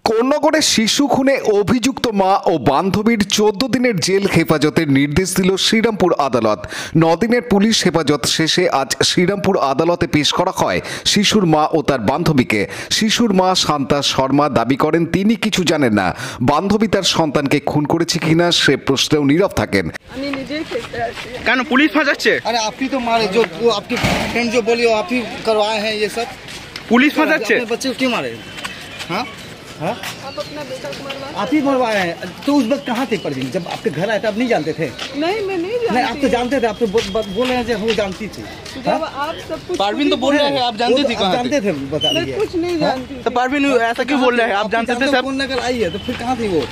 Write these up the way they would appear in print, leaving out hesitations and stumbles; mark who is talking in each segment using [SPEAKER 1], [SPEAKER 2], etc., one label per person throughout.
[SPEAKER 1] কোন্নগরে শিশু খুনে অভিযুক্ত মা ও বান্ধবীর 14 দিনের জেল হেফাজতের নির্দেশ দিল শ্রীরামপুর আদালত। 9 দিনের পুলিশ হেফাজত শেষে আজ শ্রীরামপুর আদালতে পেশ করা হয় শিশুর মা ও তার বান্ধবীকে। শিশুর মা শান্তা শর্মা দাবি করেন তিনি কিছু জানেন না। বান্ধবী তার সন্তানকে খুন করেছে কিনা সে প্রশ্নেও নীরব থাকেন।
[SPEAKER 2] কেন পুলিশ ফাঁসাচ্ছে?
[SPEAKER 3] अरे आप ही तो मारे, जो आपके फ्रेंड जो बोलिए आप ही करवाए हैं ये सब।
[SPEAKER 2] पुलिस फंसाচ্ছে?
[SPEAKER 3] बच्चे क्यों मारे? हाँ हाँ आप ही मरवाए हैं। तो उस वक्त कहाँ थे परवीन जब आपके घर आए थे? आप नहीं जानते थे?
[SPEAKER 4] नहीं, मैं नहीं जानती।
[SPEAKER 3] नहीं, आप तो जानते थे। आप तो बोल रहे हैं जब वो जानती थी।
[SPEAKER 4] जब आप सब कुछ
[SPEAKER 2] परवीन तो बोल रहे हैं आप जानते थे।
[SPEAKER 3] आप जानते थे, बता
[SPEAKER 4] मैं
[SPEAKER 3] दीजिए।
[SPEAKER 4] कुछ नहीं जानती।
[SPEAKER 2] तो परवीन ऐसा क्यों बोल रहे हैं? आप जानते थे सब।
[SPEAKER 3] फोन नकल आई है तो फिर कहाँ थी वो?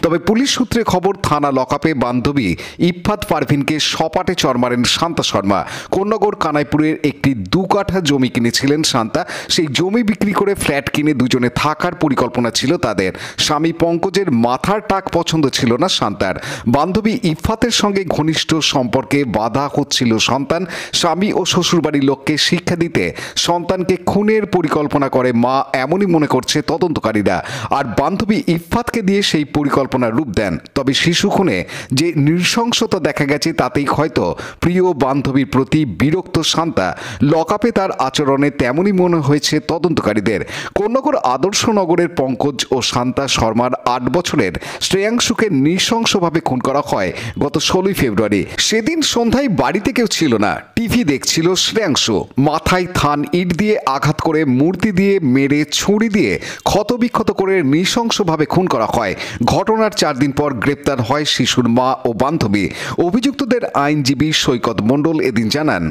[SPEAKER 1] তবে পুলিশ সূত্রে খবর, থানা লকআপে বান্ধবী ইফফাত পারভিনকে সপাটে চড় মারেন শান্তা শর্মা। কোন্নগর কানাইপুরের একটি 2 কাঠা জমি কিনেছিলেন শান্তা। সেই জমি বিক্রি করে ফ্ল্যাট কিনে দুজনে থাকার পরিকল্পনা ছিল তাদের। স্বামী পঙ্কজের মাথার টাক পছন্দ ছিল না শান্তার। বান্ধবী ইফফাতের সঙ্গে ঘনিষ্ঠ সম্পর্কে বাধা হচ্ছিল সন্তান। স্বামী ও শ্বশুরবাড়ির লোককে শিক্ষা দিতে সন্তানকে খুনের পরিকল্পনা করে মা, এমনই মনে করছে তদন্তকারীরা। আর বান্ধবী ইফফাতকে দিয়ে সেই পরিকল্পনা রূপ দেন। তবে শিশু খুনে যে নৃশংসতা দেখা গেছে তাতেই হয়তো প্রিয় বান্ধবীর প্রতি বিরক্ত শান্তা। লকআপে তার আচরণে তেমনই মনে হয়েছে তদন্তকারীদের। কোন্নগর আদর্শনগরের পঙ্কজ ও শান্তা শর্মার 8 বছরের শ্রেয়াংশুকে নৃশংসভাবে খুন করা হয় গত 16 ফেব্রুয়ারি। সেদিন সন্ধ্যায় বাড়িতে কেউ ছিল না, টিভি দেখছিল শ্রেয়াংশু। মাথায় থান ইট দিয়ে আঘাত করে, মূর্তি দিয়ে মেরে, ছুরি দিয়ে ক্ষতবিক্ষত করে নৃশংসভাবে খুন করা হয়। ঘটনার 4 দিন পর গ্রেপ্তার হয় শিশুর মা ও বান্ধবী। অভিযুক্তদের আইনজীবী সৈকত মণ্ডল এদিন জানান,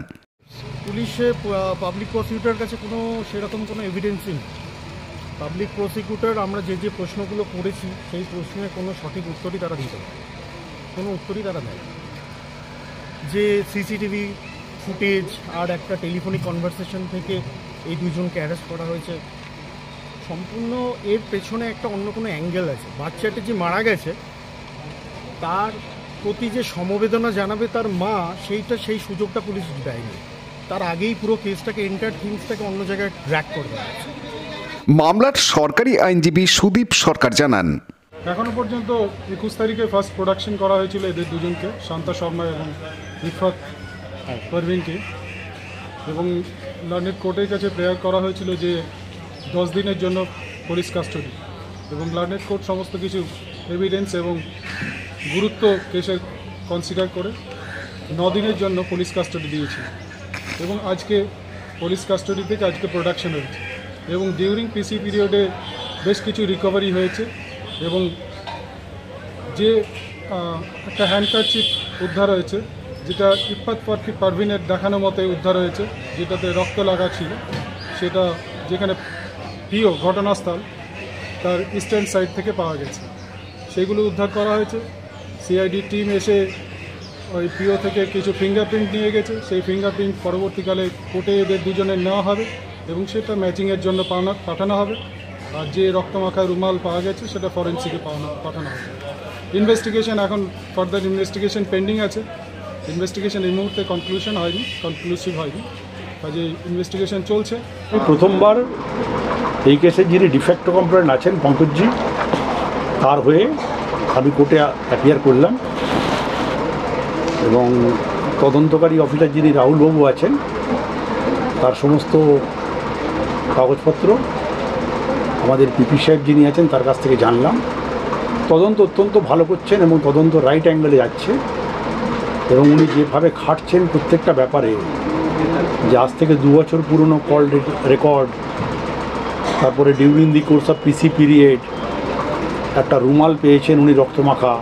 [SPEAKER 5] পুলিশে পাবলিক প্রসিকিউটরের কাছে সেরকম কোনো এভিডেন্সই নেই। পাবলিক প্রসিকিউটর আমরা যে প্রশ্নগুলো করেছি সেই প্রশ্নের কোনো সঠিক উত্তরই তারা দিতে পারে, কোনো উত্তরই তারা দেয়। যে সিসিটিভি ফুটেজ আর একটা টেলিফোনিক কনভারসেশন থেকে এই দুজনকে অ্যারেস্ট করা হয়েছে, সম্পূর্ণ এর পেছনে একটা অন্য কোনো অ্যাঙ্গেল আছে। বাচ্চাটি যে মারা গেছে তার প্রতি যে সমবেদনা জানাবে তার মা, সেই সুযোগটা পুলিশ দেয়নি। তার আগেই পুরো কেসটাকে এন্টার থিংসটাকে অন্য জায়গায় ড্র্যাগ করে দেওয়া হয়েছে।
[SPEAKER 1] মামলার সরকারি আইনজীবী সুদীপ সরকার জানান,
[SPEAKER 5] এখনো পর্যন্ত 21 তারিখে ফার্স্ট প্রোডাকশন করা হয়েছিল এদের দুজনকে, শান্তা শর্মা এবং ইফফাত পারভিনকে, এবং লন্ডন কোর্টের কাছে প্রেয়ার করা হয়েছিল যে 10 দিনের জন্য পুলিশ কাস্টডি, এবং লন্ডন কোর্ট সমস্ত কিছু এভিডেন্স এবং গুরুত্ব কেসের কনসিডার করে 9 দিনের জন্য পুলিশ কাস্টডি দিয়েছিল। এবং আজকে পুলিশ কাস্টডি থেকে আজকে প্রোডাকশন হয়েছে, এবং ডিউরিং পিসি পিরিয়ডে বেশ কিছু রিকভারি হয়েছে, এবং যে একটা হ্যান্ডকারচিপ উদ্ধার হয়েছে যেটা ইফফাত পারভিনের দেখানো মতে উদ্ধার হয়েছে, যেটাতে রক্ত লাগা ছিল, সেটা যেখানে প্রিয় ঘটনাস্থল তার ইস্টার্ন সাইড থেকে পাওয়া গেছে, সেগুলো উদ্ধার করা হয়েছে। সিআইডি টিম এসে ওই প্রিয় থেকে কিছু ফিঙ্গারপ্রিন্ট নিয়ে গেছে, সেই ফিঙ্গারপ্রিন্ট পরবর্তীকালে কোর্টে এদের দুজনের নেওয়া হবে এবং সেটা ম্যাচিংয়ের জন্য পাঠানো হবে। আর যে রক্তমাখা রুমাল পাওয়া গেছে সেটা ফরেন্সিকে পাঠানো হবে। ইনভেস্টিগেশন এখন ফার্দার ইনভেস্টিগেশন পেন্ডিং আছে। ইনভেস্টিগেশন এই মুহূর্তে কনক্লুসিভ হয়নি, কাজে ইনভেস্টিগেশন চলছে।
[SPEAKER 6] প্রথমবার এই কেসে যিনি ডিফেক্টো কমপ্লেন্ট আছেন পঙ্কজজি, তার হয়ে আমি কোর্টে অ্যাপিয়ার করলাম, এবং তদন্তকারী অফিসার যিনি রাহুলবাবু আছেন তার সমস্ত কাগজপত্র আমাদের পিপি সাহেব যিনি আছেন তার কাছ থেকে জানলাম। তদন্ত অত্যন্ত ভালো করছেন এবং তদন্ত রাইট অ্যাঙ্গেলে যাচ্ছে, এবং উনি যেভাবে খাটছেন প্রত্যেকটা ব্যাপারে, যে আজ থেকে 2 বছর পুরনো কল রেকর্ড, তারপরে during the course of PC period একটা রুমাল পেয়েছেন উনি রক্তমাখা,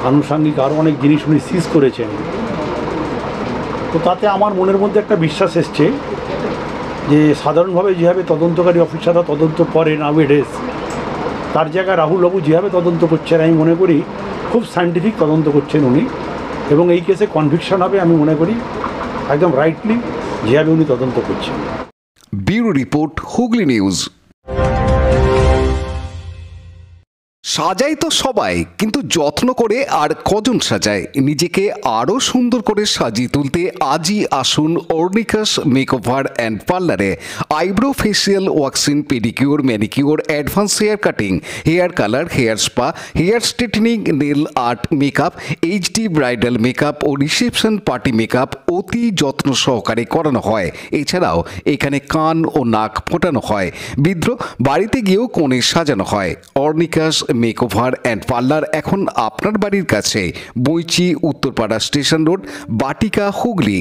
[SPEAKER 6] আনুষঙ্গিক আরও অনেক জিনিস উনি সিজ করেছেন। তো তাতে আমার মনের মধ্যে একটা বিশ্বাস এসছে যে সাধারণভাবে যেভাবে তদন্তকারী অফিসাররা তদন্ত করেন নাওএডেজ, তার জায়গায় রাহুলবাবু যেভাবে তদন্ত করছেন আমি মনে করি খুব সায়েন্টিফিক তদন্ত করছেন উনি, এবং এই কেসে কনভিকশন হবে আমি মনে করি একদম রাইটলি যেভাবে উনি তদন্ত করছেন।
[SPEAKER 1] Bureau report, Hooghly news. সাজায় তো সবাই, কিন্তু যত্ন করে আর কজন সাজায়? নিজেকে আরও সুন্দর করে সাজিয়ে তুলতে আজই আসুন অর্নিকাস মেকওভার অ্যান্ড পার্লারে। Eyebrow, facial, waxing, pedicure, manicure, advance hair cutting, hair colour, hair spa, hair straightening, nail art, makeup, HD bridal makeup ও রিসেপশন পার্টি মেকআপ অতি যত্ন সহকারে করানো হয়। এছাড়াও এখানে কান ও নাক ফোটানো হয়, বিদ্রোহ বাড়িতে গিয়েও কোণে সাজানো হয়। অর্নিকাস মেকওভার অ্যান্ড পার্লার এখন আপনার বাড়ির কাছে, বইচি, উত্তরপাড়া স্টেশন রোড, বাটিকা, হুগলি।